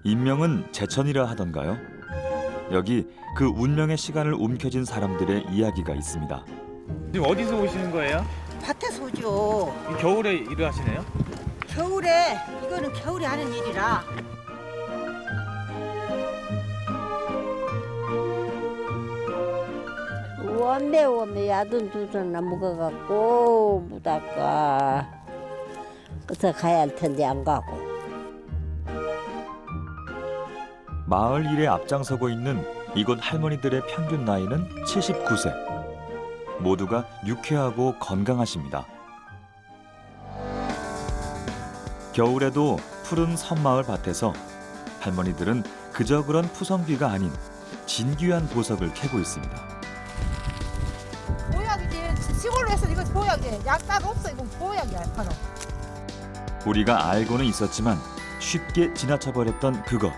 인명은 제천이라 하던가요? 여기 그 운명의 시간을 움켜쥔 사람들의 이야기가 있습니다. 지금 어디서 오시는 거예요? 밭에서 오죠. 이 겨울에 일을 하시네요? 겨울에 이거는 겨울에 하는 일이라. 원매 야든 두전나 묵어갖고 묻다가 그래서 가야 할 텐데 안 가고. 마을 일에 앞장서고 있는 이곳 할머니들의 평균 나이는 79세. 모두가 유쾌하고 건강하십니다. 겨울에도 푸른 섬마을 밭에서 할머니들은 그저 그런 푸성귀가 아닌 진귀한 보석을 캐고 있습니다. 보약이지. 시골로 해서 이거 보약이지. 약사도 없어. 이거 보약이야. 바로. 우리가 알고는 있었지만 쉽게 지나쳐버렸던 그것.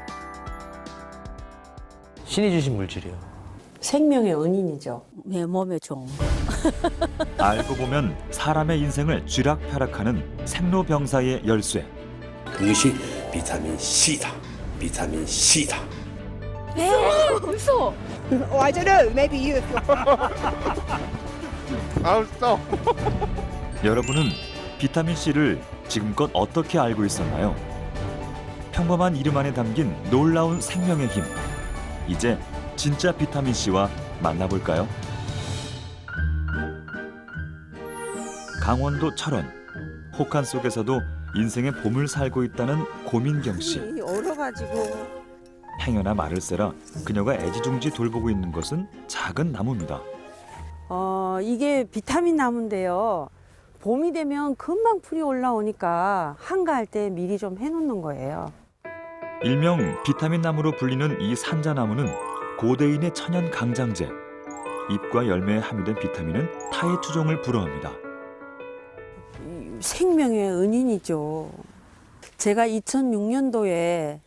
신이 주신 물질이요. 생명의 은인이죠. 내 몸에 좀. 알고 보면 사람의 인생을 쥐락펴락하는 생로병사의 열쇠. 이것이 비타민 C다. 비타민 C다. 무서워. Oh, I don't know. Maybe you. 여러분은 비타민 C를 지금껏 어떻게 알고 있었나요? 평범한 이름 안에 담긴 놀라운 생명의 힘. 이제 진짜 비타민 C와 만나볼까요? 강원도 철원. 혹한 속에서도 인생의 봄을 살고 있다는 고민경 씨. 얼어가지고. 행여나 말을 세라 그녀가 애지중지 돌보고 있는 것은 작은 나무입니다. 이게 비타민 나무인데요. 봄이 되면 금방 풀이 올라오니까 한가할 때 미리 좀 해놓는 거예요. 일명 비타민 나무로 불리는 이 산자나무는 고대인의 천연 강장제. 잎과 열매에 함유된 비타민은 타의 추종을 불허합니다. 생명의 은인이죠. 제가 2006년도에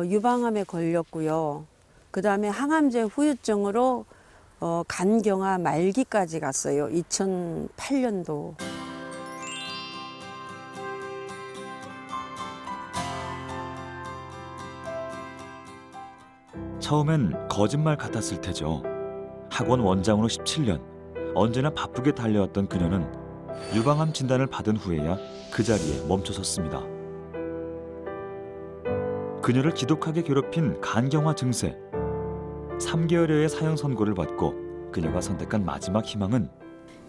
유방암에 걸렸고요. 그다음에 항암제 후유증으로 간경화 말기까지 갔어요. 2008년도. 처음엔 거짓말 같았을 테죠. 학원 원장으로 17년, 언제나 바쁘게 달려왔던 그녀는 유방암 진단을 받은 후에야 그 자리에 멈춰섰습니다. 그녀를 지독하게 괴롭힌 간경화 증세. 3개월여의 사형 선고를 받고 그녀가 선택한 마지막 희망은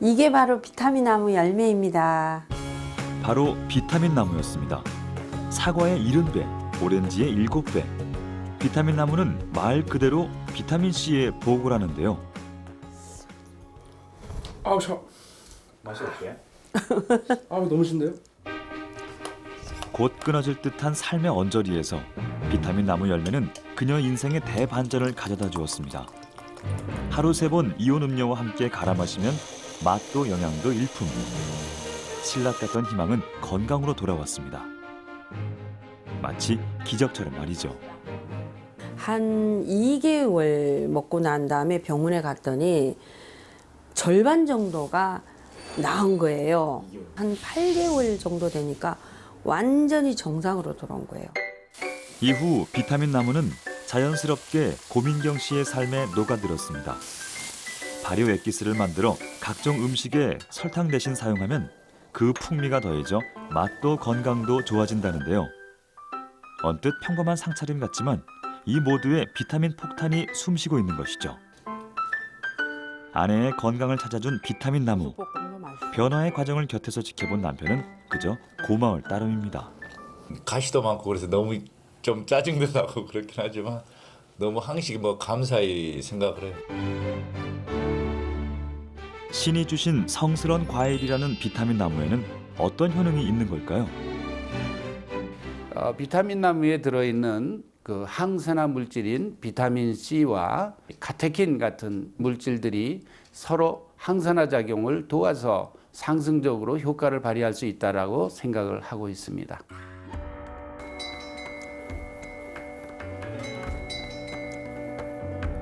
이게 바로 비타민 나무 열매입니다. 바로 비타민 나무였습니다. 사과의 70배, 오렌지의 7배. 비타민 나무는 말 그대로 비타민 C의 보고라는데요. 아우 저 맛이 어때요? 아우 너무 신데요? 곧 끊어질 듯한 삶의 언저리에서 비타민 나무 열매는 그녀 인생의 대반전을 가져다 주었습니다. 하루 3번 이온 음료와 함께 갈아 마시면 맛도 영양도 일품. 신락 같던 희망은 건강으로 돌아왔습니다. 마치 기적처럼 말이죠. 한 2개월 먹고 난 다음에 병원에 갔더니 절반 정도가 나은 거예요. 한 8개월 정도 되니까 완전히 정상으로 돌아온 거예요. 이후 비타민 나무는 자연스럽게 고민경 씨의 삶에 녹아들었습니다. 발효 액기스를 만들어 각종 음식에 설탕 대신 사용하면 그 풍미가 더해져 맛도 건강도 좋아진다는데요. 언뜻 평범한 상차림 같지만 이 모두에 비타민 폭탄이 숨쉬고 있는 것이죠. 아내의 건강을 찾아준 비타민 나무. 변화의 과정을 곁에서 지켜본 남편은 그저 고마울 따름입니다. 가시도 많고 그래서 너무 좀 짜증도 나고 그렇긴 하지만 너무 항상 감사히 생각을 해요. 신이 주신 성스러운 과일이라는 비타민 나무에는 어떤 효능이 있는 걸까요? 비타민 나무에 들어있는 그 항산화 물질인 비타민 C와 카테킨 같은 물질들이 서로 항산화 작용을 도와서 상승적으로 효과를 발휘할 수 있다라고 생각을 하고 있습니다.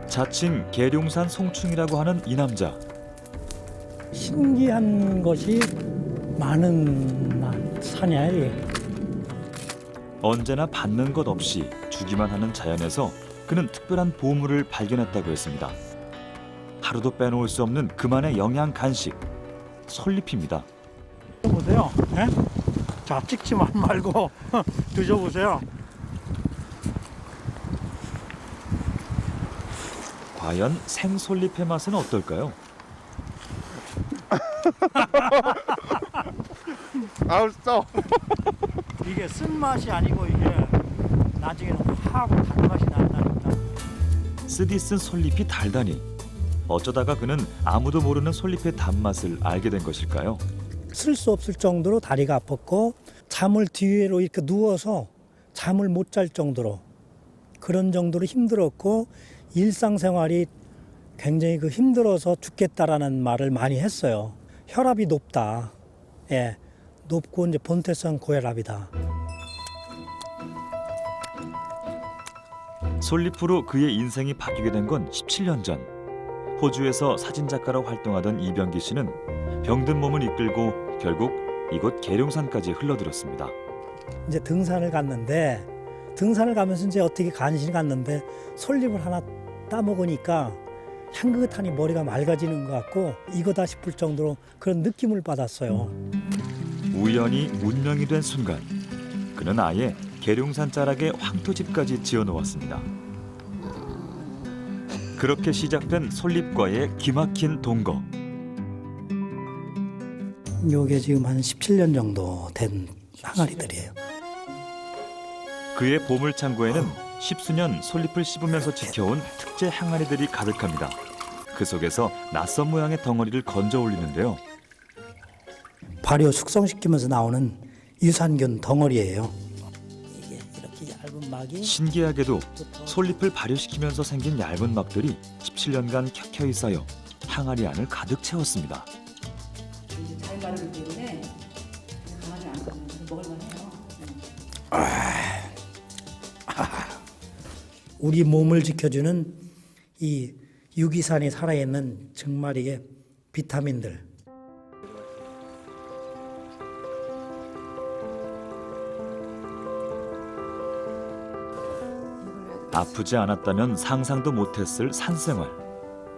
자칭 계룡산 송충이라고 하는 이 남자. 신기한 것이 많은 산이야 이게. 언제나 받는 것 없이 주기만 하는 자연에서 그는 특별한 보물을 발견했다고 했습니다. 하루도 빼놓을 수 없는 그만의 영양 간식, 솔잎입니다. 보세요. 예? 자, 찍지만 말고 드셔보세요. 과연 생솔잎의 맛은 어떨까요? 아우 써. 이게 쓴맛이 아니고 이게 나중에는 하고 단맛이 난다니까. 쓰디 쓴 솔잎이 달다니 어쩌다가 그는 아무도 모르는 솔잎의 단맛을 알게 된 것일까요? 쓸 수 없을 정도로 다리가 아팠고 잠을 뒤로 이렇게 누워서 잠을 못 잘 정도로 그런 정도로 힘들었고 일상생활이 굉장히 힘들어서 죽겠다라는 말을 많이 했어요. 혈압이 높다. 예, 높고 이제 본태성 고혈압이다. 솔잎으로 그의 인생이 바뀌게 된 건 17년 전. 호주에서 사진작가로 활동하던 이병기 씨는 병든 몸을 이끌고 결국 이곳 계룡산까지 흘러들었습니다. 이제 등산을 갔는데 등산을 가면서 이제 어떻게 간신히 갔는데 솔잎을 하나 따먹으니까 향긋하니 머리가 맑아지는 것 같고 이거다 싶을 정도로 그런 느낌을 받았어요. 우연히 운명이 된 순간 그는 아예 계룡산 자락에 황토집까지 지어놓았습니다. 그렇게 시작된 솔잎과의 기막힌 동거. 요게 지금 한 17년 정도 된 항아리들이에요. 그의 보물창고에는 십수년 솔잎을 씹으면서 지켜온 특제 항아리들이 가득합니다. 그 속에서 낯선 모양의 덩어리를 건져 올리는데요. 발효 숙성시키면서 나오는 유산균 덩어리예요. 이게 이렇게 얇은 막이 신기하게도 솔잎을 발효시키면서 생긴 얇은 막들이 17년간 켜켜이 쌓여 항아리 안을 가득 채웠습니다. 잘 마르기 때문에 강아지 안 가면 먹을만해요. 우리 몸을 지켜주는 이 유기산이 살아있는 정말 이게 비타민들. 아프지 않았다면 상상도 못했을 산생활.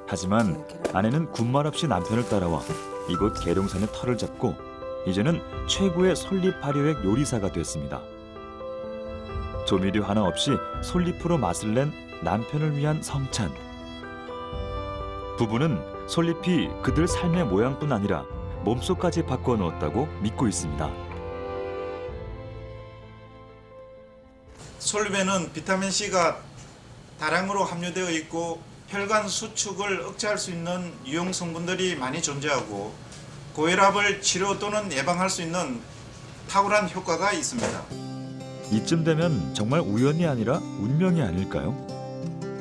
하지만 아내는 군말 없이 남편을 따라와 이곳 계룡산의 터를 잡고 이제는 최고의 솔잎 발효액 요리사가 됐습니다. 조미료 하나 없이 솔잎으로 맛을 낸 남편을 위한 성찬. 부부는 솔잎이 그들 삶의 모양뿐 아니라 몸속까지 바꿔 넣었다고 믿고 있습니다. 솔잎에는 비타민C가 다량으로 함유되어 있고 혈관 수축을 억제할 수 있는 유용 성분들이 많이 존재하고 고혈압을 치료 또는 예방할 수 있는 탁월한 효과가 있습니다. 이쯤 되면 정말 우연이 아니라 운명이 아닐까요?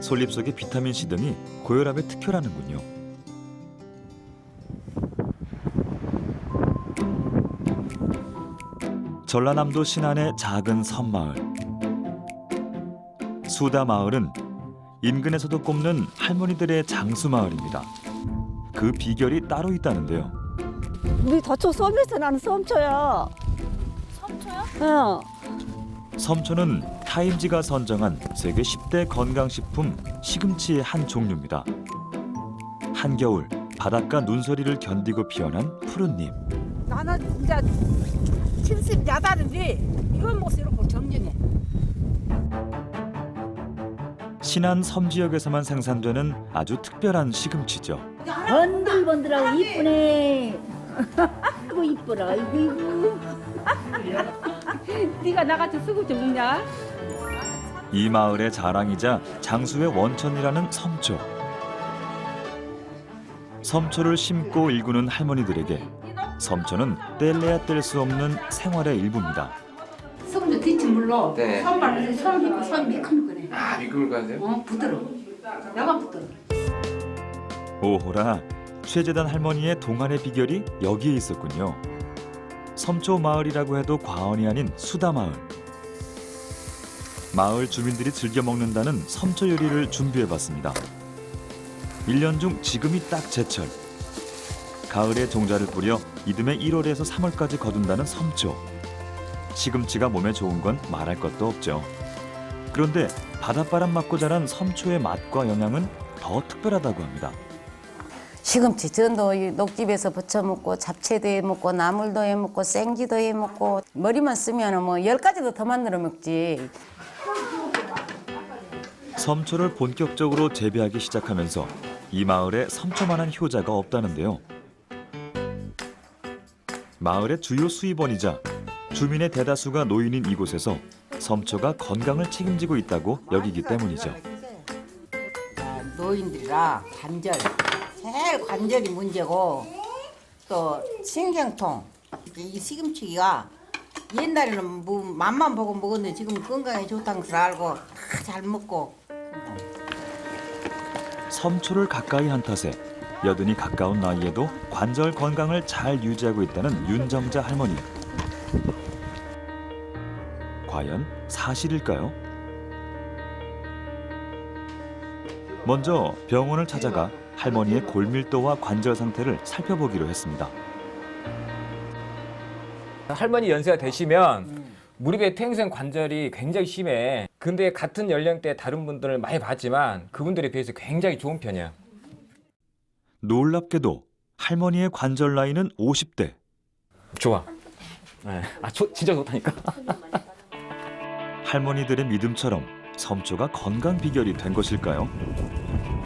솔잎 속의 비타민C 등이 고혈압에 특효라는군요. 전라남도 신안의 작은 섬마을. 수다마을은 인근에서도 꼽는 할머니들의 장수마을입니다. 그 비결이 따로 있다는데요. 우리 저쪽 섬에서 나는 섬초야. 섬초요? 섬초는 타임지가 선정한 세계 10대 건강식품 시금치의 한 종류입니다. 한겨울 바닷가 눈서리를 견디고 피어난 푸른잎. 나는 진짜 70 야다는데 이건 못 이렇게 정년해. 신안 섬 지역에서만 생산되는 아주 특별한 시금치죠. 번들번들하고 이쁘네. 아이고 이쁘라. 아이고. 네가 나같이 쓰고 죽냐? 이 마을의 자랑이자 장수의 원천이라는 섬초. 섬초를 심고 일구는 할머니들에게 섬초는 뗄래야 뗄 수 없는 생활의 일부입니다. 성주 뒤치 물로 네. 손발을 손 미끌거네. 아, 미끌거려요? 부드러워. 내가 부드러워. 오호라, 최재단 할머니의 동안의 비결이 여기에 있었군요. 섬초 마을이라고 해도 과언이 아닌 수다마을. 마을 주민들이 즐겨 먹는다는 섬초 요리를 준비해봤습니다. 1년 중 지금이 딱 제철. 가을에 종자를 뿌려 이듬해 1월에서 3월까지 거둔다는 섬초. 시금치가 몸에 좋은 건 말할 것도 없죠. 그런데 바닷바람 맞고 자란 섬초의 맛과 영양은 더 특별하다고 합니다. 시금치 전도 녹집에서 부쳐 먹고 잡채도 해 먹고 나물도 해 먹고 생지도 해 먹고 머리만 쓰면 뭐 10가지도 더 만들어 먹지. 섬초를 본격적으로 재배하기 시작하면서 이 마을에 섬초만한 효자가 없다는데요. 마을의 주요 수입원이자 주민의 대다수가 노인인 이곳에서 섬초가 건강을 책임지고 있다고 여기기 때문이죠. 노인들이라 관절, 제일 관절이 문제고 또 신경통. 이 시금치가 옛날에는 뭐 맛만 보고 먹었는데 지금 건강에 좋다는 걸 알고 다 잘 먹고. 섬초를 가까이 한 탓에 여든이 가까운 나이에도 관절 건강을 잘 유지하고 있다는 윤정자 할머니. 과연 사실일까요? 먼저 병원을 찾아가 할머니의 골밀도와 관절 상태를 살펴보기로 했습니다. 할머니 연세가 되시면 무릎의 퇴행성 관절이 굉장히 심해. 근데 같은 연령대 다른 분들을 많이 봤지만 그분들에 비해서 굉장히 좋은 편이야. 놀랍게도 할머니의 관절 나이는 50대. 좋아. 네. 진짜 좋다니까. 할머니들의 믿음처럼 섬초가 건강 비결이 된 것일까요?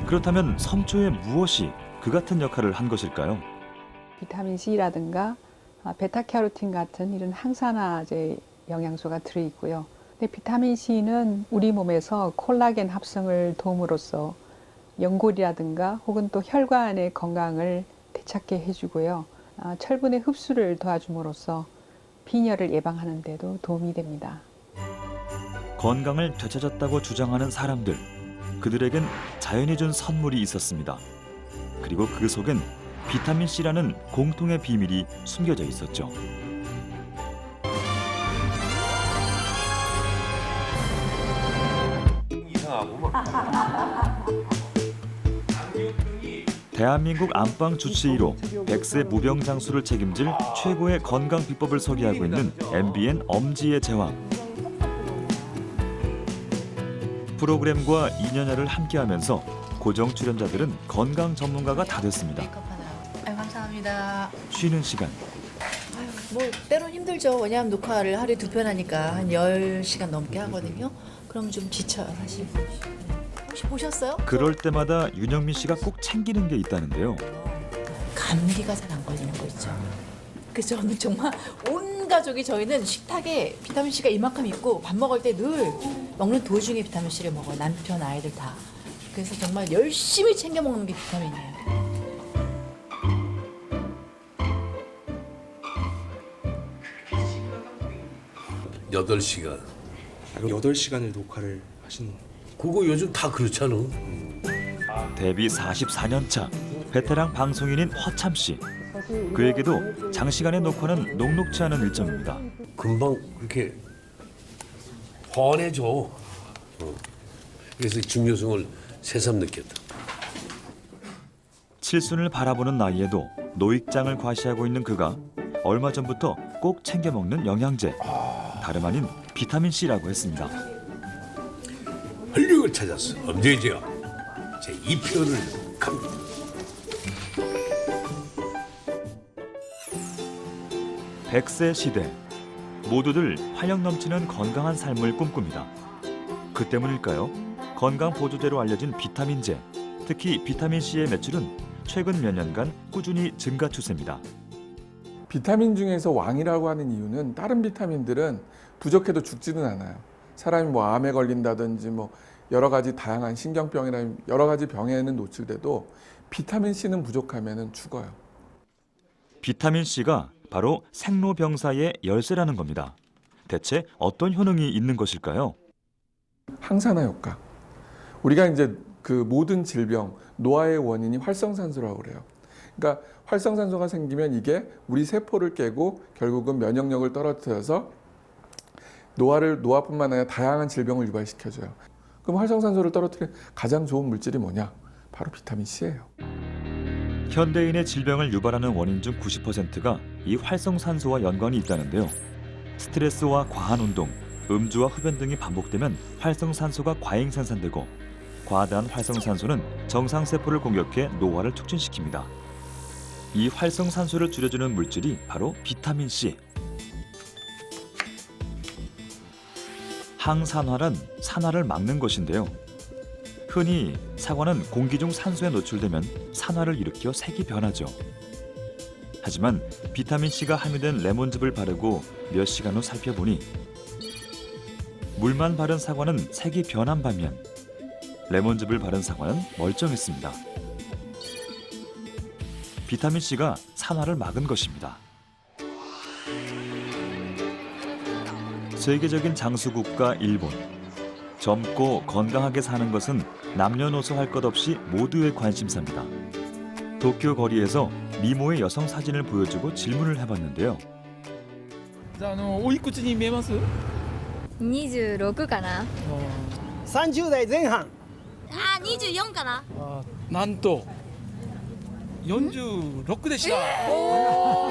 그렇다면 섬초에 무엇이 그 같은 역할을 한 것일까요? 비타민 C라든가 베타캐로틴 같은 이런 항산화제 영양소가 들어있고요. 근데 비타민 C는 우리 몸에서 콜라겐 합성을 도움으로써 연골이라든가 혹은 또 혈관의 건강을 되찾게 해주고요. 철분의 흡수를 도와줌으로써 빈혈을 예방하는 데도 도움이 됩니다. 건강을 되찾았다고 주장하는 사람들, 그들에겐 자연이 준 선물이 있었습니다. 그리고 그 속엔 비타민 C라는 공통의 비밀이 숨겨져 있었죠. 대한민국 안방 주치 1호 100세 무병장수를 책임질 최고의 건강 비법을 소개하고 있는 MBN 엄지의 제왕. 프로그램과 2년여를 함께하면서 고정 출연자들은 건강 전문가가 다 됐습니다. 감사합니다. 쉬는 시간. 뭐 때론 힘들죠. 왜냐하면 녹화를 하루에 2편 하니까 한 10시간 넘게 하거든요. 그럼 좀 지쳐요, 사실. 혹시 보셨어요? 그럴 때마다 윤영민 씨가 꼭 챙기는 게 있다는데요. 감기가 잘 안 걸리는 거 있죠. 그래서 저는 정말 온 가족이 저희는 식탁에 비타민 C가 이만큼 있고 밥 먹을 때 늘 먹는 도중에 비타민 C를 먹어요. 남편, 아이들 다. 그래서 정말 열심히 챙겨 먹는 게 비타민이에요. 여덟 시간. 8시간을 녹화를 하시는. 그거 요즘 다 그렇잖아. 데뷔 44년 차 베테랑 방송인인 허참 씨. 그에게도 장시간의 녹화는 녹록지 않은 일정입니다. 금방 그렇게 훤해져. 그래서 중요성을 새삼 느꼈다. 칠순을 바라보는 나이에도 노익장을 과시하고 있는 그가 얼마 전부터 꼭 챙겨 먹는 영양제, 다름 아닌 비타민 C라고 했습니다. 활력을 찾았어. 엄지죠. 제 2편을 갑니다. 백세 시대, 모두들 활력 넘치는 건강한 삶을 꿈꿉니다. 그 때문일까요? 건강 보조제로 알려진 비타민제, 특히 비타민 C의 매출은 최근 몇 년간 꾸준히 증가 추세입니다. 비타민 중에서 왕이라고 하는 이유는 다른 비타민들은 부족해도 죽지는 않아요. 사람이 뭐 암에 걸린다든지 뭐 여러 가지 다양한 신경병이나 여러 가지 병에는 노출돼도 비타민 C는 부족하면 죽어요. 비타민 C가 바로 생로병사의 열쇠라는 겁니다. 대체 어떤 효능이 있는 것일까요? 항산화 효과. 우리가 이제 그 모든 질병, 노화의 원인이 활성산소라고 그래요. 그러니까 활성산소가 생기면 이게 우리 세포를 깨고 결국은 면역력을 떨어뜨려서 노화뿐만 아니라 다양한 질병을 유발시켜줘요. 그럼 활성산소를 떨어뜨리는 가장 좋은 물질이 뭐냐? 바로 비타민 C예요. 현대인의 질병을 유발하는 원인 중 90%가 이 활성산소와 연관이 있다는데요. 스트레스와 과한 운동, 음주와 흡연 등이 반복되면 활성산소가 과잉 생산되고 과다한 활성산소는 정상세포를 공격해 노화를 촉진시킵니다. 이 활성산소를 줄여주는 물질이 바로 비타민 C. 항산화란 산화를 막는 것인데요. 흔히 사과는 공기 중 산소에 노출되면 산화를 일으켜 색이 변하죠. 하지만 비타민C가 함유된 레몬즙을 바르고 몇 시간 후 살펴보니 물만 바른 사과는 색이 변한 반면 레몬즙을 바른 사과는 멀쩡했습니다. 비타민C가 산화를 막은 것입니다. 세계적인 장수국가 일본. 젊고 건강하게 사는 것은 남녀노소 할 것 없이 모두의 관심사입니다. 도쿄 거리에서 미모의 여성 사진을 보여주고 질문을 해봤는데요. おいくつに見えます26かな30代前半あ、24かななんと46でした、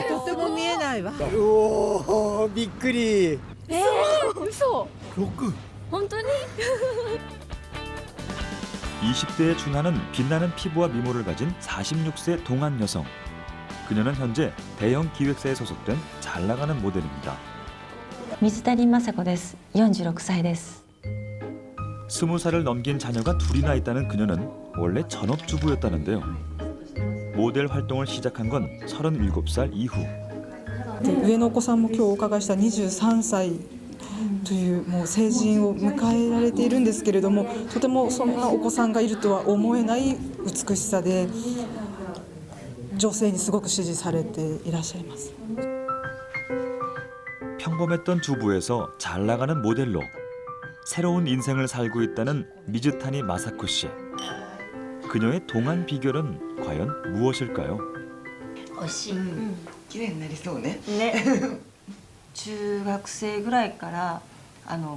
とても見えないわ。おおびっくり嘘6本当に 20대에 준하는 빛나는 피부와 미모를 가진 46세 동안 여성. 그녀는 현재 대형 기획사에 소속된 잘 나가는 모델입니다. 水谷雅子です。46歳です。 20살을 넘긴 자녀가 둘이나 있다는 그녀는 원래 전업주부였다는데요. 모델 활동을 시작한 건 37살 이후. 上のお子さんも今日お伺いした23歳というもう成人を迎えられているんですけれども、とてもそんなお子さんがいるとは思えない美しさで女性にすごく支持されていらっしゃいます。 평범했던 주부에서 잘 나가는 모델로 새로운 인생을 살고 있다는 미즈타니 마사코 씨. 그녀의 동안 비결은 과연 무엇일까요? おいしい、綺麗になりそうね。ね。中学生ぐらいから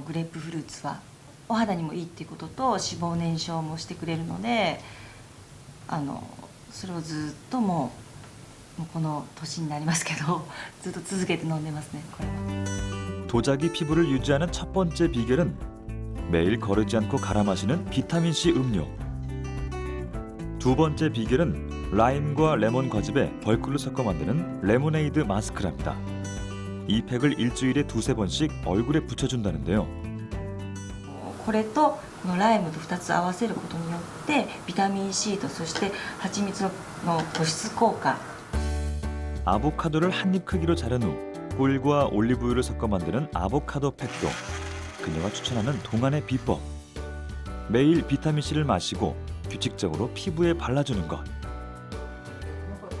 グレープフルーツはお肌にもいいっていうことと脂肪燃焼もしてくれるので、それをずっともうこの年になりますけどずっと続けて飲んでますね。これは。 도자기 피부를 유지하는 첫 번째 비결은 매일 거르지 않고 갈아 마시는 비타민C 음료. 두 번째 비결은 라임과 레몬 과즙에 벌꿀을 섞어 만드는 레모네이드 마스크랍니다. 이 팩을 일주일에 2~3번씩 얼굴에 붙여준다는데요. これとこのライムと2つ合わせることによってビタミンCとそして蜂蜜の保湿効果。 아보카도를 한입 크기로 자른 후 꿀과 올리브유를 섞어 만드는 아보카도 팩도 그녀가 추천하는 동안의 비법. 매일 비타민C를 마시고 규칙적으로 피부에 발라주는 것.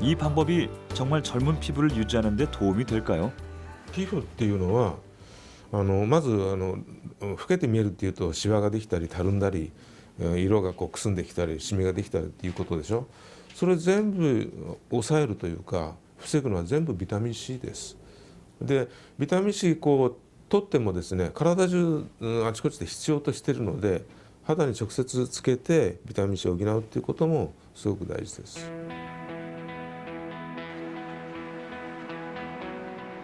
이 방법이 정말 젊은 피부를 유지하는 데 도움이 될까요? 皮膚っていうのはまず老けて見えるっていうとシワができたりたるんだり色がくすんできたりシミができたりっていうことでしょ。それ全部抑えるというか防ぐのは全部ビタミン C です。でビタミン C 取ってもですね体中あちこちで必要としているので肌に直接つけてビタミン C を補うっていうこともすごく大事です。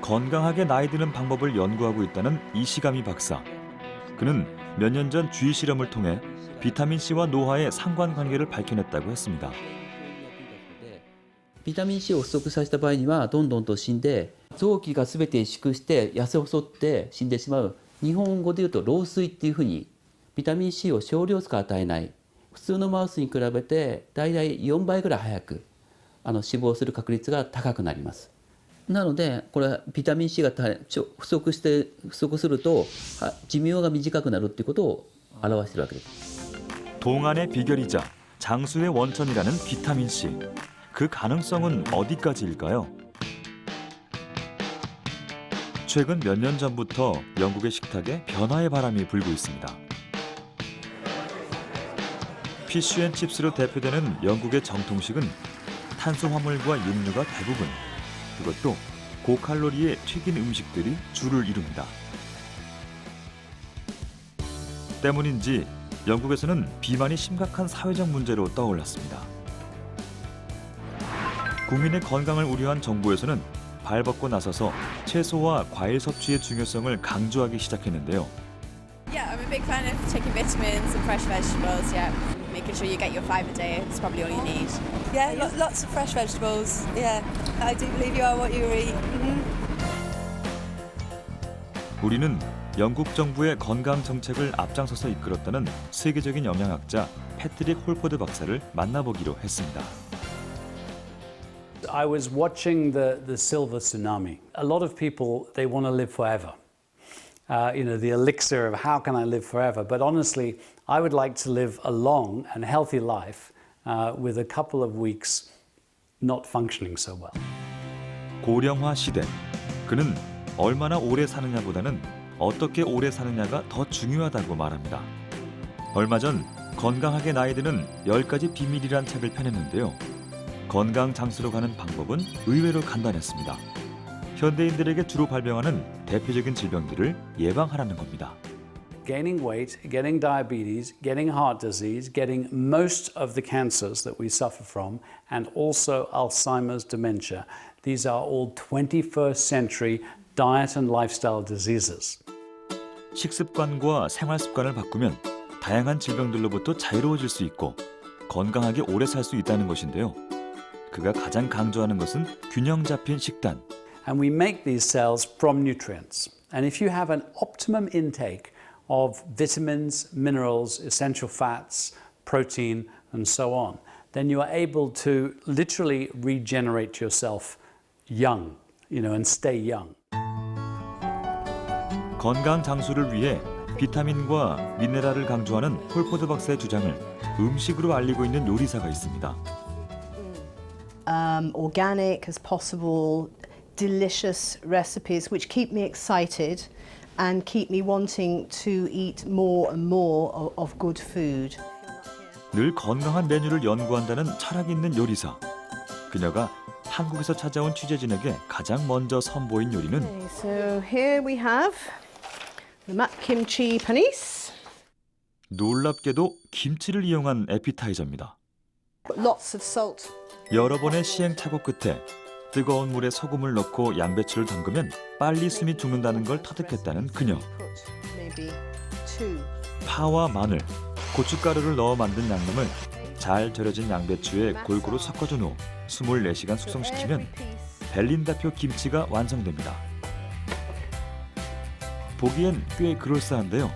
건강하게 나이 드는 방법을 연구하고 있다는 이시가미 박사. 그는 몇 년 전 쥐 실험을 통해 비타민C와 노화의 상관관계를 밝혀냈다고 했습니다. ビタミン C を不足させた場合にはどんどんと死んで臓器が全て萎縮して痩せ細って死んでしまう。日本語で言うと老衰っていうふうにビタミン C を少量しか与えない普通のマウスに比べてだいたい4倍ぐらい早く死亡する確率が高くなります。なのでこれはビタミン C が不足すると寿命が短くなるっていうことを表しているわけです。 동안의 비결이자 장수의 원천이라는 비타민C. 그 가능성은 어디까지일까요? 최근 몇 년 전부터 영국의 식탁에 변화의 바람이 불고 있습니다. 피쉬앤칩스로 대표되는 영국의 정통식은 탄수화물과 육류가 대부분, 그것도 고칼로리의 튀긴 음식들이 주를 이룹니다. 때문인지 영국에서는 비만이 심각한 사회적 문제로 떠올랐습니다. 국민의 건강을 우려한 정부에서는 발벗고 나서서 채소와 과일 섭취의 중요성을 강조하기 시작했는데요. big fan of taking vitamins and fresh vegetables. Yeah, making sure you get your 5 a day. It's probably all you need. Yeah, lots of fresh vegetables. Yeah, I do believe you are what you eat. 우리는 영국 정부의 건강 정책을 앞장서서 이끌었다는 세계적인 영양학자 패트릭 홀포드 박사를 만나보기로 했습니다. I was watching the silver tsunami. A lot of people, they want to live forever. The elixir of how can I live forever? But honestly, I would like to live a long and healthy life with a couple of weeks not functioning so well. 고령화 시대. 그는 얼마나 오래 사느냐보다는 어떻게 오래 사느냐가 더 중요하다고 말합니다. 얼마 전 건강하게 나이 드는 10가지 비밀이란 책을 펴냈는데요. 건강 장수로 가는 방법은 의외로 간단했습니다. 현대인들에게 주로 발병하는 대표적인 질병들을 예방하라는 겁니다. Gaining weight, getting diabetes, getting heart disease, getting most of the cancers that we suffer from, and also Alzheimer's dementia. These are all 21st century diet and lifestyle diseases. 식습관과 생활 습관을 바꾸면 다양한 질병들로부터 자유로워질 수 있고 건강하게 오래 살 수 있다는 것인데요. 그가 가장 강조하는 것은 균형 잡힌 식단. And we make these cells from nutrients. And if you have an optimum intake of vitamins, minerals, essential fats, protein, and so on, then you are able to literally regenerate yourself young, and stay young. 건강 장수를 위해 비타민과 미네랄을 강조하는 홀포드 박사의 주장을 음식으로 알리고 있는 요리사가 있습니다. Organic as possible, delicious recipes which keep me excited and keep me wanting to eat more and more of good food. 늘 건강한 메뉴를 연구한다는 철학 있는 요리사. 그녀가 한국에서 찾아온 취재진에게 가장 먼저 선보인 요리는 So here we have the mak kimchi panis. 놀랍게도 김치를 이용한 에피타이저입니다. Lots of salt. 여러 번의 시행착오 끝에 뜨거운 물에 소금을 넣고 양배추를 담그면 빨리 숨이 죽는다는 걸 터득했다는 그녀. Maybe 2. 파와 마늘, 고춧가루를 넣어 만든 양념을 잘 절여진 양배추에 골고루 섞어준 후 24시간 숙성시키면 벨린다표 김치가 완성됩니다. 보기엔 꽤 그럴싸한데요.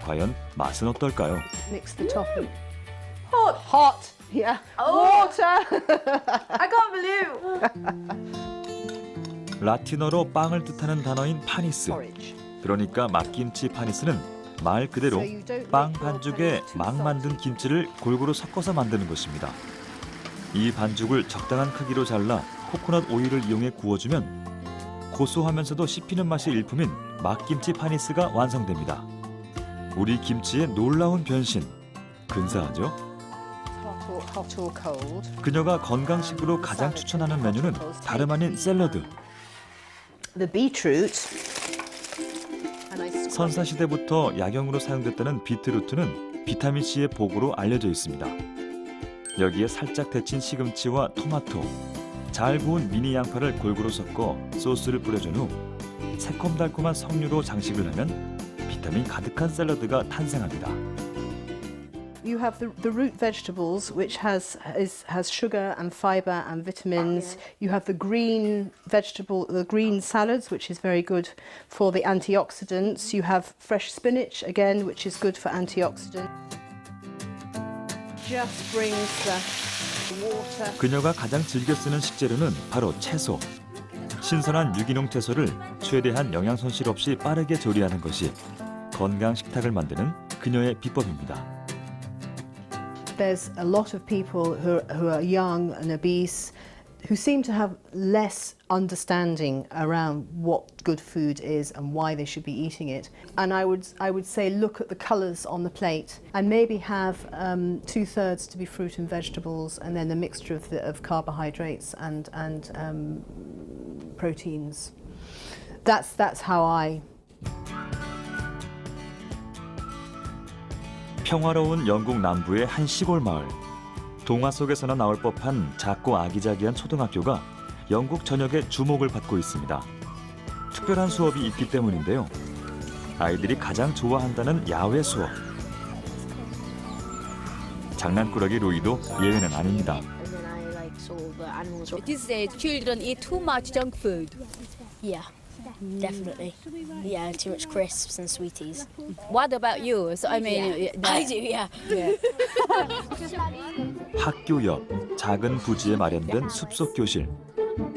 과연 맛은 어떨까요? Mix the topping. Hot. Hot. Yeah. Water. I can't believe. 라틴어로 빵을 뜻하는 단어인 파니스. 그러니까 막김치 파니스는 말 그대로 빵 반죽에 막 만든 김치를 골고루 섞어서 만드는 것입니다. 이 반죽을 적당한 크기로 잘라 코코넛 오일을 이용해 구워주면 고소하면서도 씹히는 맛이 일품인 막김치 파니스가 완성됩니다. 우리 김치의 놀라운 변신. 근사하죠? Hot or cold. 그녀가 건강식으로 가장 추천하는 메뉴는 다름 아닌 샐러드. The beetroot. 선사시대부터 약용으로 사용됐다는 비트루트는 비타민C의 복으로 알려져 있습니다. 여기에 살짝 데친 시금치와 토마토, 잘 구운 미니 양파를 골고루 섞어 소스를 뿌려준 후 새콤달콤한 석류로 장식을 하면 비타민 가득한 샐러드가 탄생합니다. You have the root vegetables, which has sugar and fiber and vitamins. You have the green salads, which is very good for the antioxidants. You have fresh spinach, again, which is good for antioxidants. Just brings the water. 그녀가 가장 즐겨 쓰는 식재료는 바로 채소. 신선한 유기농 채소를 최대한 영양 손실 없이 빠르게 조리하는 것이 건강 식탁을 만드는 그녀의 비법입니다. There's a lot of people who are young and obese who seem to have less understanding around what good food is and why they should be eating it. And I would say look at the colours on the plate and maybe have 2/3 to be fruit and vegetables and then a mixture of carbohydrates and proteins. That's how I. 평화로운 영국 남부의 한 시골 마을. 동화 속에서나 나올 법한 작고 아기자기한 초등학교가 영국 전역의 주목을 받고 있습니다. 특별한 수업이 있기 때문인데요. 아이들이 가장 좋아한다는 야외 수업. 장난꾸러기 루이도 예외는 아닙니다. It is said children eat too much junk food. Yeah, definitely. Yeah, too much crisps and sweeties. What about you? So I mean, I do, yeah. 학교 옆 작은 부지에 마련된 숲속 교실.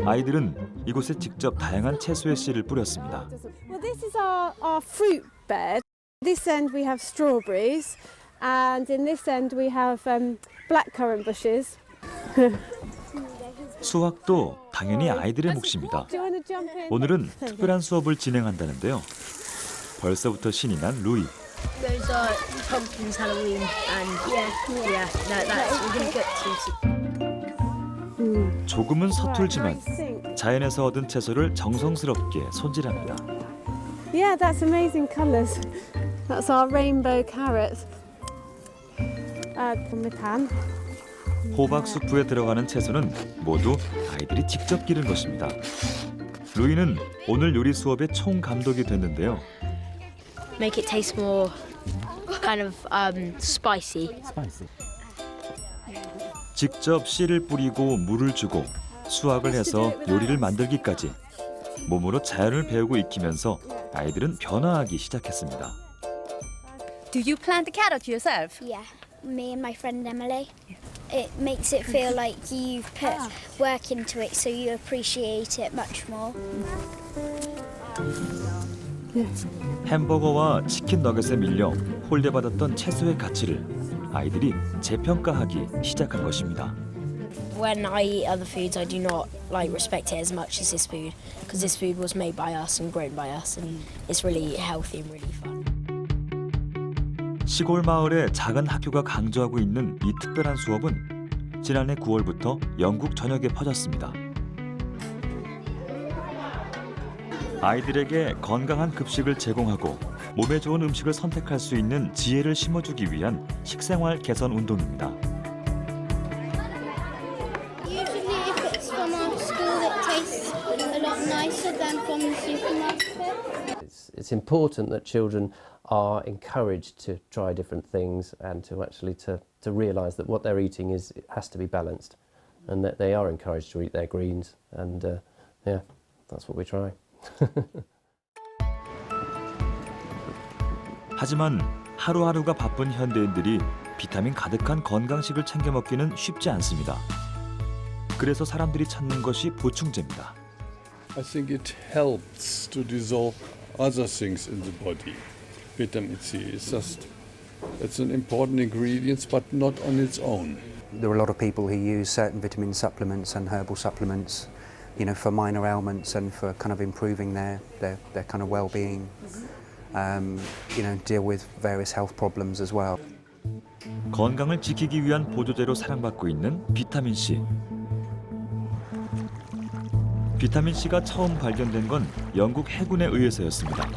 아이들은 이곳에 직접 다양한 채소의 씨를 뿌렸습니다. Well, this is our fruit bed. This end we have strawberries, and in this end we have blackcurrant bushes. 수학도 당연히 아이들의 몫입니다. 오늘은 특별한 수업을 진행한다는데요. 벌써부터 신이 난 루이. Those are pumpkins, Halloween, and that's we're gonna get to. 조금은 서툴지만 자연에서 얻은 채소를 정성스럽게 손질합니다. Yeah, that's amazing colours. That's our rainbow carrots. 토마토. 호박 수프에 들어가는 채소는 모두 아이들이 직접 기른 것입니다. 루이는 오늘 요리 수업의 총 감독이 됐는데요. Make it taste more kind of spicy. 직접 씨를 뿌리고 물을 주고 수확을 해서 요리를 만들기까지 몸으로 자연을 배우고 익히면서 아이들은 변화하기 시작했습니다. Do you plant the carrot yourself? Yeah, me and my friend Emily. It makes it feel like you've put work into it, so you appreciate it much more. 햄버거와 치킨 너겟에 밀려 홀대받았던 채소의 가치를 아이들이 재평가하기 시작한 것입니다. When I eat other foods, I do not respect it as much as this food, because this food was made by us and grown by us, and it's really healthy and really fun. 시골 마을의 작은 학교가 강조하고 있는 이 특별한 수업은 지난해 9월부터 영국 전역에 퍼졌습니다. 아이들에게 건강한 급식을 제공하고 몸에 좋은 음식을 선택할 수 있는 지혜를 심어주기 위한 식생활 개선 운동입니다. Usually if it's from our school it tastes a lot nicer than from the supermarket. It's important that children are encouraged to try different things and to actually to realise that what they're eating has to be balanced, and that they are encouraged to eat their greens, and that's what we try. 하지만 하루하루가 바쁜 현대인들이 비타민 가득한 건강식을 챙겨 먹기는 쉽지 않습니다. 그래서 사람들이 찾는 것이 보충제입니다. I think it helps to dissolve other things in the body. Vitamin C is it's an important ingredient, but not on its own. There are a lot of people who use certain vitamin supplements and herbal supplements, for minor ailments and for kind of improving their kind of well-being. Deal with various health problems as well. 건강을 지키기 위한 보조제로 사랑받고 있는 비타민 C. 비타민 C가 처음 발견된 건 영국 해군에 의해서였습니다.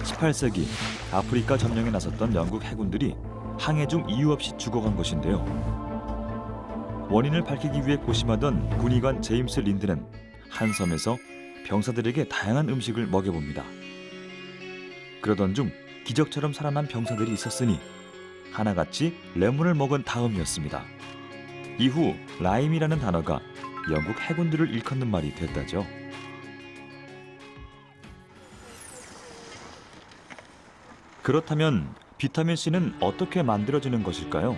18세기 아프리카 점령에 나섰던 영국 해군들이 항해 중 이유 없이 죽어간 것인데요. 원인을 밝히기 위해 고심하던 군의관 제임스 린드는 한 섬에서 병사들에게 다양한 음식을 먹여봅니다. 그러던 중 기적처럼 살아난 병사들이 있었으니 하나같이 레몬을 먹은 다음이었습니다. 이후 라임이라는 단어가 영국 해군들을 일컫는 말이 됐다죠. 그렇다면 비타민 C는 어떻게 만들어지는 것일까요?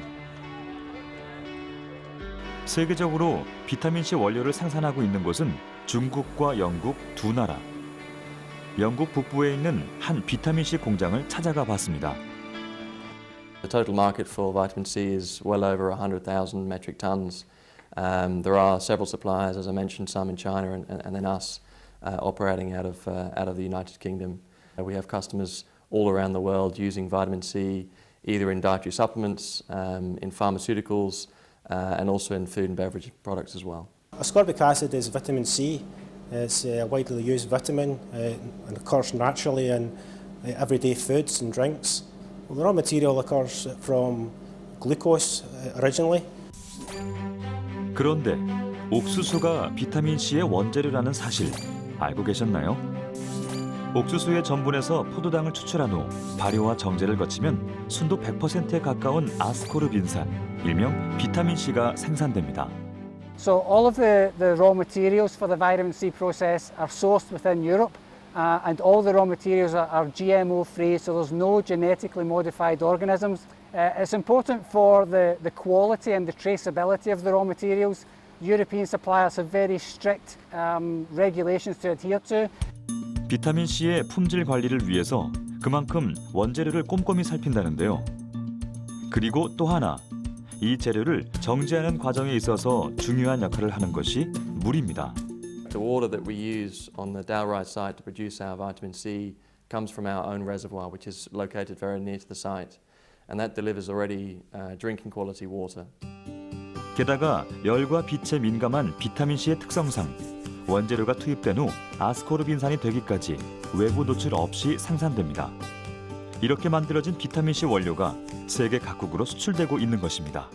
세계적으로 비타민 C 원료를 생산하고 있는 곳은 중국과 영국 두 나라. 영국 북부에 있는 한 비타민 C 공장을 찾아가 봤습니다. The total market for vitamin C is well over 100,000 metric tons. There are several suppliers, as I mentioned, some in China and then us operating out of the United Kingdom. We have customers all around the world using vitamin C, either in dietary supplements, in pharmaceuticals, and also in food and beverage products as well. Ascorbic acid is vitamin C. It's a widely used vitamin and occurs naturally in everyday foods and drinks. Well, the raw material occurs from glucose originally. 그런데 옥수수가 비타민 C의 원재료라는 사실 알고 계셨나요? 옥수수의 전분에서 포도당을 추출한 후 발효와 정제를 거치면 순도 100%에 가까운 아스코르빈산, 일명 비타민C가 생산됩니다. So all of the raw materials for the vitamin C process are sourced within Europe, and all the raw materials are GMO free, so there's no genetically modified organisms. It's important for the quality and the traceability of the raw materials. European suppliers have very strict regulations to adhere to. 비타민C의 품질 관리를 위해서 그만큼 원재료를 꼼꼼히 살핀다는데요. 그리고 또 하나, 이 재료를 정제하는 과정에 있어서 중요한 역할을 하는 것이 물입니다. The water that we use on the Dalright site to produce our vitamin C comes from our own reservoir, which is located very near to the site, and that delivers already drinking quality water. 게다가 열과 빛에 민감한 비타민C의 특성상 원재료가 투입된 후 아스코르빈산이 되기까지 외부 노출 없이 생산됩니다. 이렇게 만들어진 비타민C 원료가 세계 각국으로 수출되고 있는 것입니다.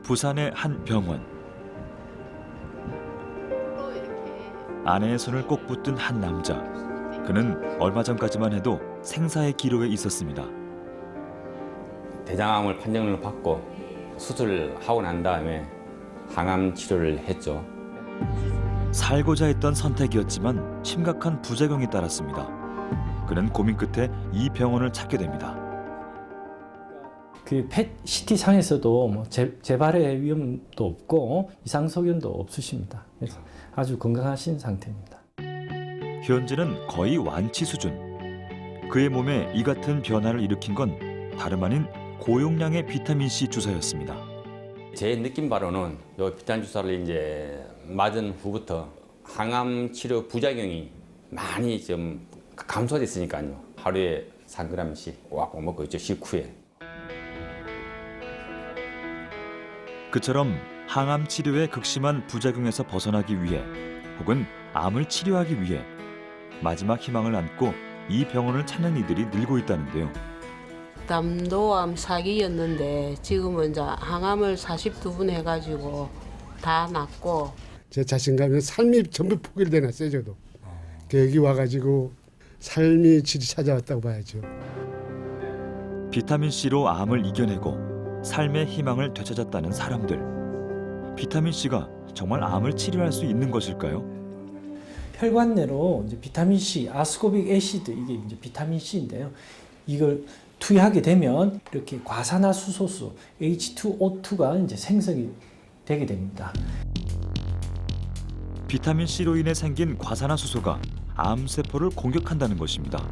부산의 한 병원. 아내의 손을 꼭 붙든 한 남자. 그는 얼마 전까지만 해도 생사의 기로에 있었습니다. 대장암을 판정을 받고 수술을 하고 난 다음에 항암 치료를 했죠. 살고자 했던 선택이었지만 심각한 부작용이 따랐습니다. 그는 고민 끝에 이 병원을 찾게 됩니다. 그 PET-CT 상에서도 뭐 재발의 위험도 없고 이상 소견도 없으십니다. 그래서 아주 건강하신 상태입니다. 현재는 거의 완치 수준. 그의 몸에 이 같은 변화를 일으킨 건 다름 아닌 고용량의 비타민C 주사였습니다. 제 느낌 바로는 이 비타민 주사를 이제 맞은 후부터 항암 치료 부작용이 많이 좀 감소됐으니까요. 하루에 3g씩 꽉 먹고 있죠, 식후에. 그처럼 항암 치료의 극심한 부작용에서 벗어나기 위해 혹은 암을 치료하기 위해 마지막 희망을 안고 이 병원을 찾는 이들이 늘고 있다는데요. 담도암 4기였는데 지금은 이제 항암을 42분 해가지고 다 낫고. 제 자신감이 삶이 전부 포기를 내놨어요, 저도. 여기 와가지고 삶이 질이 찾아왔다고 봐야죠. 비타민C로 암을 이겨내고 삶의 희망을 되찾았다는 사람들. 비타민C가 정말 암을 치료할 수 있는 것일까요? 혈관 내로 이제 비타민 C, 아스코빅 애시드 이게 이제 비타민 C인데요. 이걸 투여하게 되면 이렇게 과산화수소수 H2O2가 이제 생성이 되게 됩니다. 비타민C로 인해 생긴 과산화수소가 암세포를 공격한다는 것입니다.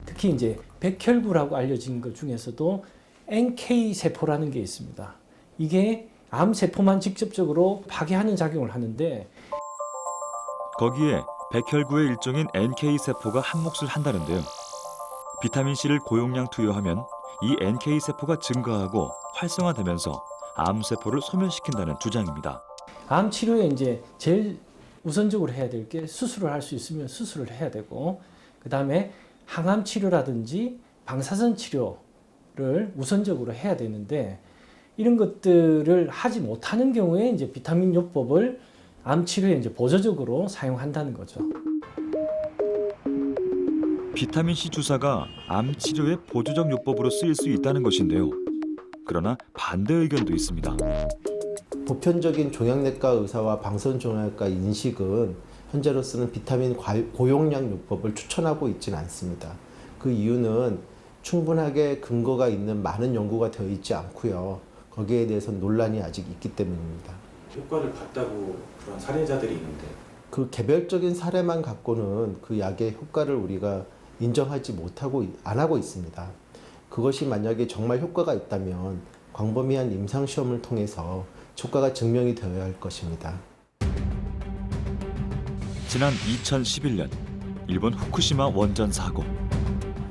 특히 이제 백혈구라고 알려진 것 중에서도 NK 세포라는 게 있습니다. 이게 암세포만 직접적으로 파괴하는 작용을 하는데 거기에 백혈구의 일종인 NK 세포가 한 몫을 한다는데요. 비타민C를 고용량 투여하면 이 NK 세포가 증가하고 활성화되면서 암 세포를 소멸시킨다는 주장입니다. 암 치료에 이제 제일 우선적으로 해야 될 게 수술을 할 수 있으면 수술을 해야 되고, 그다음에 항암 치료라든지 방사선 치료를 우선적으로 해야 되는데, 이런 것들을 하지 못하는 경우에 이제 비타민 요법을 암 치료에 이제 보조적으로 사용한다는 거죠. 비타민C 주사가 암 치료의 보조적 요법으로 쓰일 수 있다는 것인데요. 그러나 반대 의견도 있습니다. 보편적인 종양내과 의사와 방사선종양외과 인식은 현재로서는 비타민 고용량 요법을 추천하고 있지는 않습니다. 그 이유는 충분하게 근거가 있는 많은 연구가 되어 있지 않고요. 거기에 대해서 논란이 아직 있기 때문입니다. 효과를 봤다고 그런 사례자들이 있는데 그 개별적인 사례만 갖고는 그 약의 효과를 우리가 인정하지 못하고 안 하고 있습니다. 그것이 만약에 정말 효과가 있다면 광범위한 임상시험을 통해서 효과가 증명이 되어야 할 것입니다. 지난 2011년 일본 후쿠시마 원전 사고.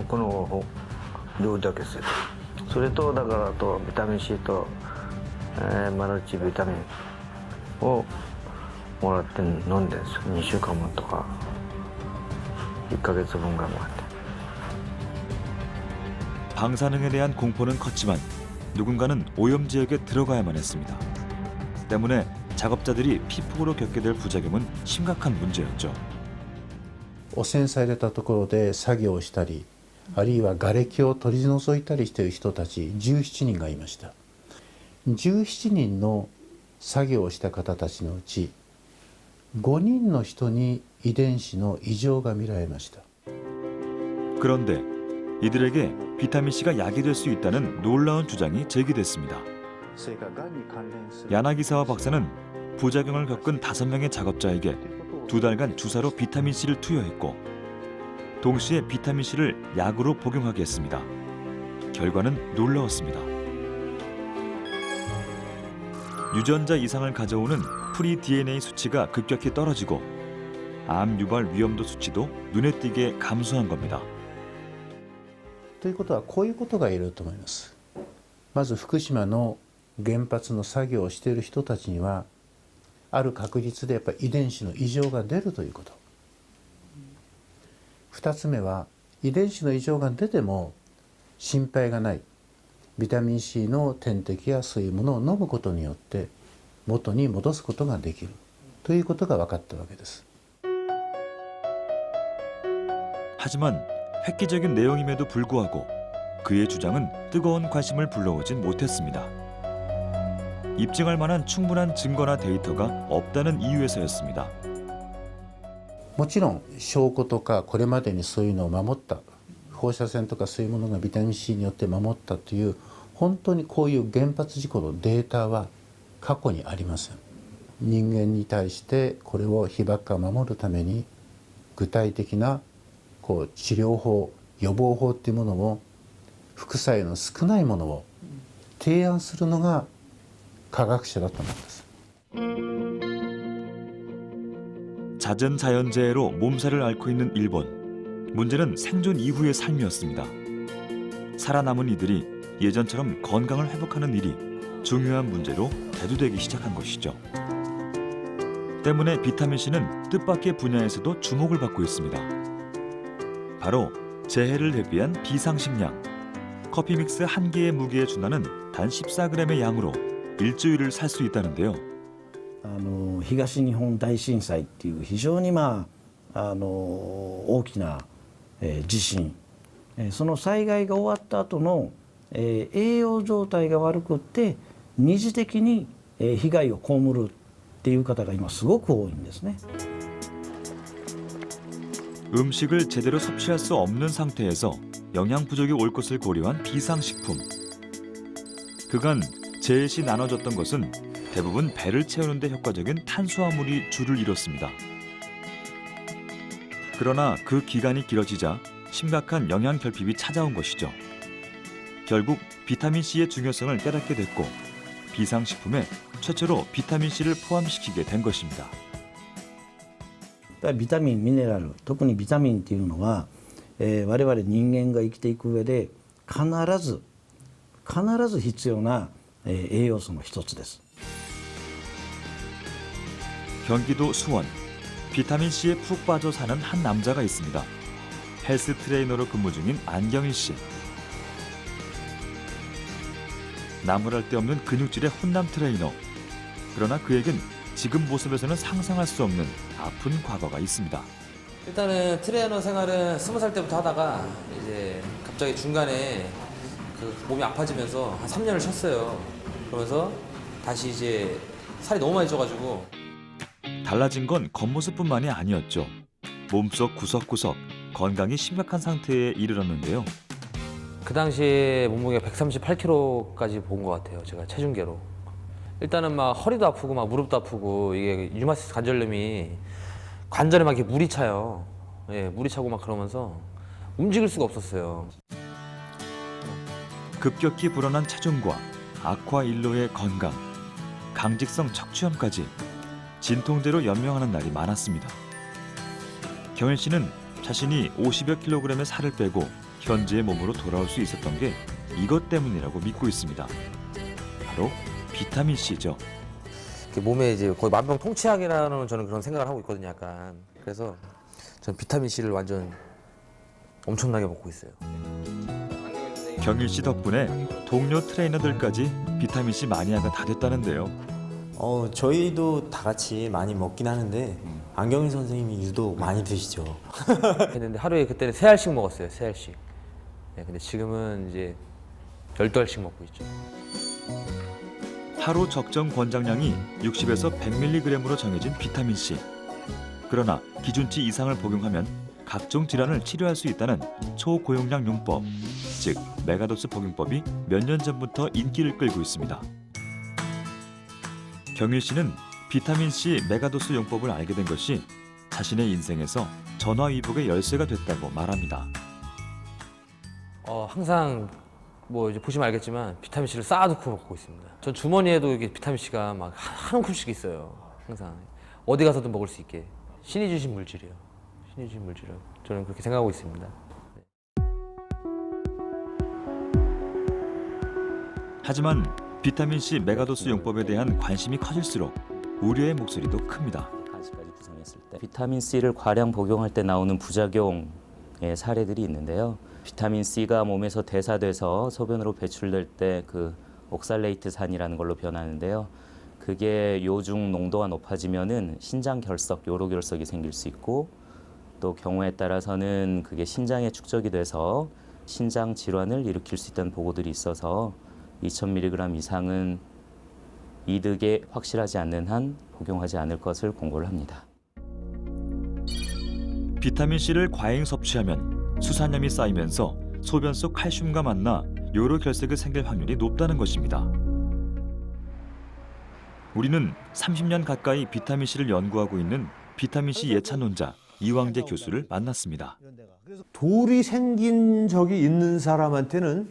この量だけする。それとだからとビタミンCとマルチビタミンをもらって飲んでるんですよ。2週間分とか1ヶ月分がもらって。 방사능에 대한 공포는 컸지만 누군가는 오염 지역에 들어가야만 했습니다. 때문에 작업자들이 피폭으로 겪게 될 부작용은 심각한 문제였죠. 汚染されたところで作業をしたり、あるいは瓦礫を取り除いたりしている人たち17人がいました。17人の作業をした方たちのうち5人の人に遺伝子の異常が見られました。 그런데 이들에게 비타민C가 약이 될 수 있다는 놀라운 주장이 제기됐습니다. 야나기사와 박사는 부작용을 겪은 5명의 작업자에게 2달간 주사로 비타민C를 투여했고 동시에 비타민C를 약으로 복용하게 했습니다. 결과는 놀라웠습니다. 유전자 이상을 가져오는 프리 DNA 수치가 급격히 떨어지고 암 유발 위험도 수치도 눈에 띄게 감소한 겁니다. ということはこういうことが言えると思います。まず福島の原発の作業をしている人たちにはある確率でやっぱり遺伝子の異常が出るということ。2つ目は遺伝子の異常が出ても心配がない。ビタミン C の点滴やそういうものを飲むことによって元に戻すことができるということが分かったわけです。 하지만 획기적인 내용임에도 불구하고 그의 주장은 뜨거운 관심을 불러오진 못했습니다. 입증할 만한 충분한 증거나 데이터가 없다는 이유에서였습니다. もちろん証拠とかこれまでにそういうのを守った放射線とかそういうものがビタミン C によって守ったという本当にこういう原発事故のデータは過去にありません。人間に対してこれを被爆から守るために具体的な治療法予防法っていうものを副作用の少ないものを提案するのが科学者だと思うんです。 잦은 자연재해로 몸살을 앓고 있는 일본. 문제는 생존 이후의 삶이었습니다. 살아남은 이들이 예전처럼 건강을 회복하는 일이 중요한 문제로 대두되기 시작한 것이죠. 때문에 비타민C는 뜻밖의 분야에서도 주목을 받고 있습니다. 바로 재해를 대비한 비상식량. 커피 믹스 한 개의 무게에 준하는 단 14g의 양으로 일주일을 살 수 있다는데요. 東日本大震災っていう非常に大きな地震、その災害が終わった後の栄養状態が悪くって二次的に被害を被るっていう方が今すごく多いんですね。 음식을 제대로 섭취할 수 없는 상태에서 영양 부족이 올 것을 고려한 비상식품. 그간 재해 시 나눠졌던 것은 대부분 배를 채우는 데 효과적인 탄수화물이 주를 이뤘습니다. 그러나 그 기간이 길어지자 심각한 영양 결핍이 찾아온 것이죠. 결국 비타민C의 중요성을 깨닫게 됐고 비상식품에 최초로 비타민C를 포함시키게 된 것입니다. ビタミン、ミネラル、特にビタミンっていうのは、我々人間が生きていく上で必ず必要な栄養素の一つです。 경기도 수원. 비타민C에 푹 빠져 사는 한 남자가 있습니다. 헬스 트레이너로 근무 중인 안경일 씨. 나무랄 데 없는 근육질의 훈남 트레이너. 그러나 그에겐 지금 모습에서는 상상할 수 없는 아픈 과거가 있습니다. 일단은 트레이너 생활은 20살 때부터 하다가 이제 갑자기 중간에 몸이 아파지면서 한 3년을 쉬었어요. 그러면서 다시 이제 살이 너무 많이 쪄가지고 달라진 건 겉모습뿐만이 아니었죠. 몸속 구석구석 건강이 심각한 상태에 이르렀는데요. 그 당시에 몸무게가 138kg까지 본 것 같아요. 제가 체중계로. 일단은 막 허리도 아프고 막 무릎도 아프고 이게 류마티스 관절염이 관절에 막 이렇게 물이 차요. 예, 물이 차고 막 그러면서 움직일 수가 없었어요. 급격히 불어난 체중과 아쿠아일로의 건강, 강직성 척추염까지 진통제로 연명하는 날이 많았습니다. 경일 씨는 자신이 50여 킬로그램의 살을 빼고 현재의 몸으로 돌아올 수 있었던 게 이것 때문이라고 믿고 있습니다. 바로 비타민C죠. 몸에 이제 거의 만병통치약이라는 저는 그런 생각을 하고 있거든요, 약간. 그래서 저는 비타민C를 완전 엄청나게 먹고 있어요. 경일 씨 덕분에 동료 트레이너들까지 비타민C 마니아가 다 됐다는데요. 저희도 다 같이 많이 먹긴 하는데 안경희 선생님이 유독 많이 드시죠. 했는데 하루에 그때는 3알씩 먹었어요. 3알씩. 네, 근데 지금은 이제 12알씩 먹고 있죠. 하루 적정 권장량이 60에서 100mg으로 정해진 비타민C. 그러나 기준치 이상을 복용하면 각종 질환을 치료할 수 있다는 초고용량 용법, 즉 메가도스 복용법이 몇 년 전부터 인기를 끌고 있습니다. 경일 씨는 비타민C 메가도스 용법을 알게 된 것이 자신의 인생에서 전화위복의 열쇠가 됐다고 말합니다. 항상 뭐 이제 보시면 알겠지만 비타민C를 쌓아두고 먹고 있습니다. 전 주머니에도 이게 비타민C가 막 한 움큼씩 있어요. 항상 어디 가서든 먹을 수 있게. 신이 주신 물질이에요. 신이 주신 물질이요. 저는 그렇게 생각하고 있습니다. 하지만 비타민C 메가도스 용법에 대한 관심이 커질수록 우려의 목소리도 큽니다. 비타민C를 과량 복용할 때 나오는 부작용의 사례들이 있는데요. 비타민C가 몸에서 대사돼서 소변으로 배출될 때 그 옥살레이트산이라는 걸로 변하는데요. 그게 요중 농도가 높아지면은 신장 결석, 요로 결석이 생길 수 있고 또 경우에 따라서는 그게 신장에 축적이 돼서 신장 질환을 일으킬 수 있다는 보고들이 있어서 2000mg 이상은 이득에 확실하지 않는 한 복용하지 않을 것을 권고를 합니다. 비타민C를 과잉 섭취하면 수산염이 쌓이면서 소변 속 칼슘과 만나 요로 결석이 생길 확률이 높다는 것입니다. 우리는 30년 가까이 비타민C를 연구하고 있는 비타민C 예찬론자 이왕재 교수를 만났습니다. 돌이 생긴 적이 있는 사람한테는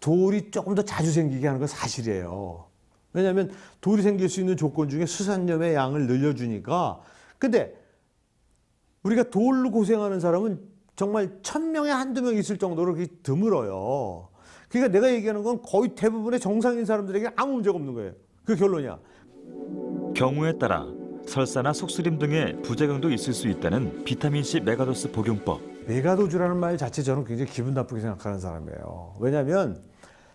돌이 조금 더 자주 생기게 하는 건 사실이에요. 왜냐하면 돌이 생길 수 있는 조건 중에 수산염의 양을 늘려주니까. 근데 우리가 돌로 고생하는 사람은 정말 1000명에 한두 명 있을 정도로 그게 드물어요. 그러니까 내가 얘기하는 건 거의 대부분의 정상인 사람들에게 아무 문제가 없는 거예요. 그 결론이야. 경우에 따라 설사나 속쓰림 등의 부작용도 있을 수 있다는 비타민C 메가도스 복용법. 메가도즈라는 말 자체 저는 굉장히 기분 나쁘게 생각하는 사람이에요. 왜냐하면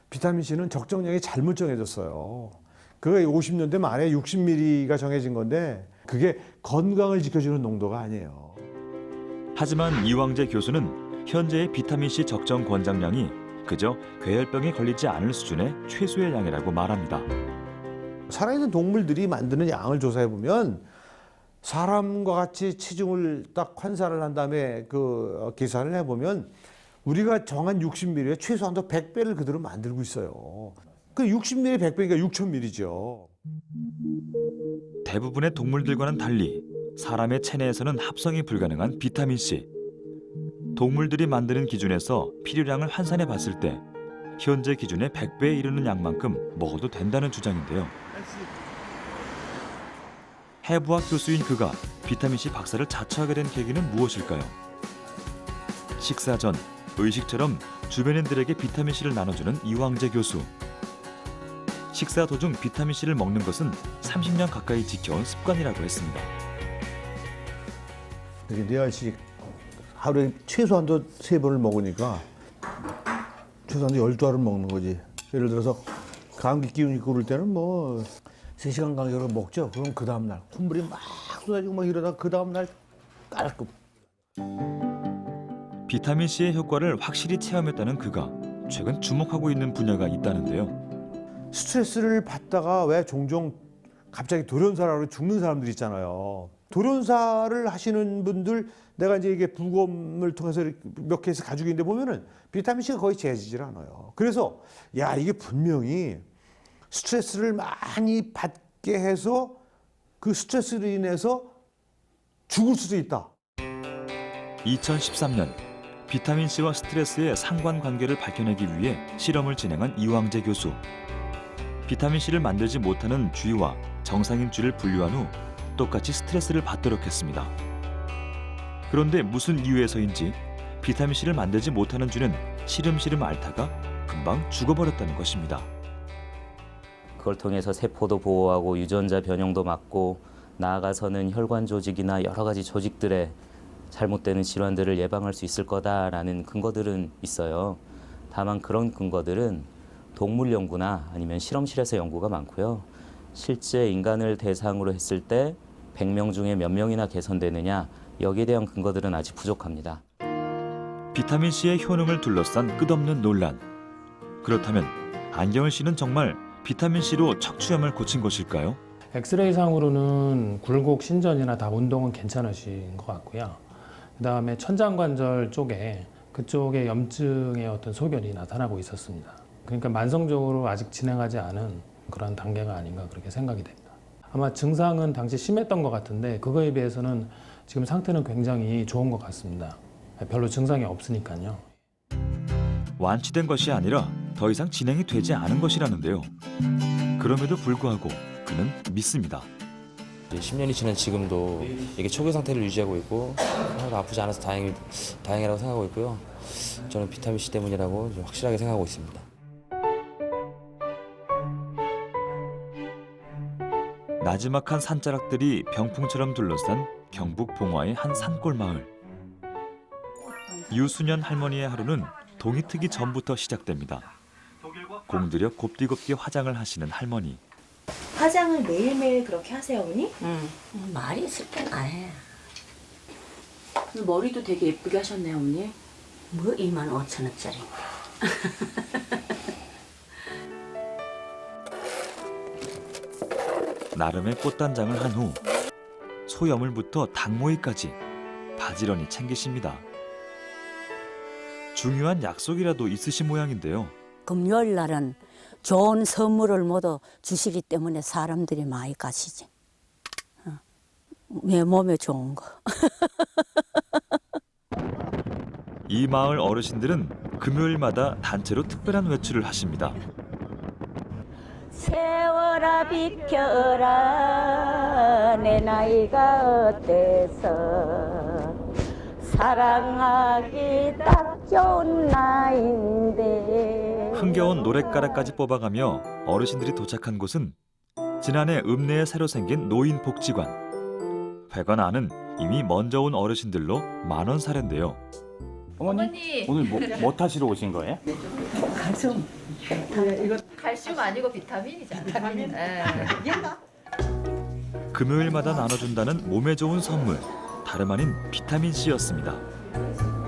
비타민C는 적정량이 잘못 정해졌어요. 그게 50년대 말에 60mg가 정해진 건데 그게 건강을 지켜주는 농도가 아니에요. 하지만 이왕재 교수는 현재의 비타민C 적정 권장량이 그저 괴혈병에 걸리지 않을 수준의 최소의 양이라고 말합니다. 살아있는 동물들이 만드는 양을 조사해 보면 사람과 같이 체중을 딱 환산을 한 다음에 그 계산을 해보면 우리가 정한 60ml에 최소한 더 100배를 그대로 만들고 있어요. 그 60ml 100배니까 6000ml죠. 대부분의 동물들과는 달리 사람의 체내에서는 합성이 불가능한 비타민C. 동물들이 만드는 기준에서 필요량을 환산해 봤을 때 현재 기준의 100배에 이르는 양만큼 먹어도 된다는 주장인데요. 해부학 교수인 그가 비타민C 박사를 자처하게 된 계기는 무엇일까요? 식사 전 의식처럼 주변인들에게 비타민C를 나눠주는 이왕재 교수. 식사 도중 비타민C를 먹는 것은 30년 가까이 지켜온 습관이라고 했습니다. 이렇게 4알씩 하루에 최소한도 3번을 먹으니까 최소한도 12알을 먹는 거지. 예를 들어서 감기 기운 있고 그럴 때는 뭐 3시간 간격으로 먹죠. 그럼 그 다음날 콧물이 막 쏟아지고 막 이러다가 그 다음날 깔끔. 비타민C의 효과를 확실히 체험했다는 그가 최근 주목하고 있는 분야가 있다는데요. 스트레스를 받다가 왜 종종 갑자기 돌연사라고 죽는 사람들 있잖아요. 돌연사를 하시는 분들 내가 이제 이게 부검을 통해서 몇 케이스 가지고 있는데 보면은 비타민C가 거의 재지질 않아요. 그래서 야 이게 분명히 스트레스를 많이 받게 해서 그 스트레스로 인해서 죽을 수도 있다. 2013년 비타민C와 스트레스의 상관관계를 밝혀내기 위해 실험을 진행한 이왕재 교수. 비타민C를 만들지 못하는 쥐와 정상인 쥐를 분류한 후 똑같이 스트레스를 받도록 했습니다. 그런데 무슨 이유에서인지 비타민C를 만들지 못하는 쥐는 시름시름 앓다가 금방 죽어버렸다는 것입니다. 그걸 통해서 세포도 보호하고 유전자 변형도 막고 나아가서는 혈관 조직이나 여러 가지 조직들의 잘못되는 질환들을 예방할 수 있을 거다라는 근거들은 있어요. 다만 그런 근거들은 동물 연구나 아니면 실험실에서 연구가 많고요. 실제 인간을 대상으로 했을 때 100명 중에 몇 명이나 개선되느냐 여기에 대한 근거들은 아직 부족합니다. 비타민C의 효능을 둘러싼 끝없는 논란. 그렇다면 안경을 씨는 정말 비타민C로 척추염을 고친 것일까요? 엑스레이상으로는 굴곡 신전이나 다 운동은 괜찮으신 것 같고요. 그다음에 천장관절 쪽에 그쪽에 염증의 어떤 소견이 나타나고 있었습니다. 그러니까 만성적으로 아직 진행하지 않은 그런 단계가 아닌가 그렇게 생각이 됩니다. 아마 증상은 당시 심했던 것 같은데 그거에 비해서는 지금 상태는 굉장히 좋은 것 같습니다. 별로 증상이 없으니까요. 완치된 것이 아니라 더 이상 진행이 되지 않은 것이라는데요. 그럼에도 불구하고 그는 믿습니다. 10년이 지난 지금도 이게 초기 상태를 유지하고 있고 하나도 아프지 않아서 다행이라고 생각하고 있고요. 저는 비타민C 때문이라고 확실하게 생각하고 있습니다. 나지막한 산자락들이 병풍처럼 둘러싼 경북 봉화의 한 산골 마을. 유순연 할머니의 하루는 동이 트기 전부터 시작됩니다. 공들여 곱디곱디 화장을 하시는 할머니. 화장을 매일매일 그렇게 하세요, 어머니? 말이 있을 땐 안 해. 머리도 되게 예쁘게 하셨네요, 어머니. 뭐 25,000원짜리. 나름의 꽃단장을 한 후 소여물부터 닭모이까지 바지런히 챙기십니다. 중요한 약속이라도 있으신 모양인데요. 금요일 날은 좋은 선물을 모두 주시기 때문에 사람들이 많이 가시지. 내 몸에 좋은 거. 이 마을 어르신들은 금요일마다 단체로 특별한 외출을 하십니다. 세월아 비켜라 내 나이가 어때서 사랑하기 딱 좋은 나이인데. 흥겨운 노랫가락까지 뽑아가며 어르신들이 도착한 곳은 지난해 읍내에 새로 생긴 노인복지관. 회관 안은 이미 먼저 온 어르신들로 만원 사례인데요. 어머니 오늘 뭐 타시러 오신 거예요? 가슴. 이거 칼슘 아니고 비타민이잖아. 비타민. 금요일마다 나눠준다는 몸에 좋은 선물, 다름 아닌 비타민C였습니다.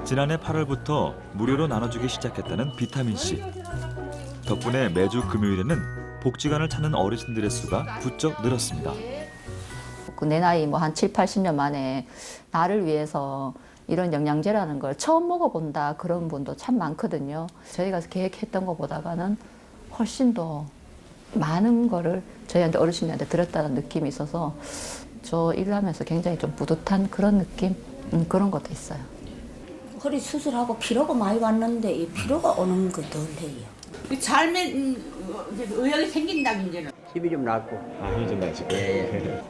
지난해 8월부터 무료로 나눠주기 시작했다는 비타민C. 덕분에 매주 금요일에는 복지관을 찾는 어르신들의 수가 부쩍 늘었습니다. 내 나이 뭐 한 7, 80년 만에 나를 위해서 이런 영양제라는 걸 처음 먹어본다 그런 분도 참 많거든요. 저희가 계획했던 것보다는 훨씬 더 많은 거를 저희한테 어르신들한테 들었다는 느낌이 있어서 저 일하면서 굉장히 좀 뿌듯한 그런 느낌? 그런 것도 있어요. 허리 수술하고 피로가 많이 왔는데 이 피로가 오는 거 덜해요. 삶에 의욕이 생긴다 이제는. 힘이 좀 났고. 힘이 좀 나시고.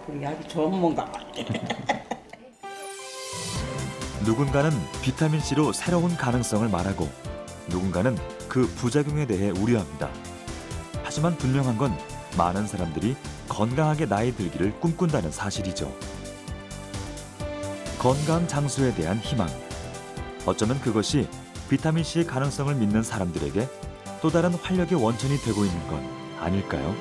우리 아주 전문가. 누군가는 비타민C로 새로운 가능성을 말하고 누군가는 그 부작용에 대해 우려합니다. 하지만 분명한 건 많은 사람들이 건강하게 나이 들기를 꿈꾼다는 사실이죠. 건강 장수에 대한 희망. 어쩌면 그것이 비타민C의 가능성을 믿는 사람들에게 또 다른 활력의 원천이 되고 있는 건 아닐까요?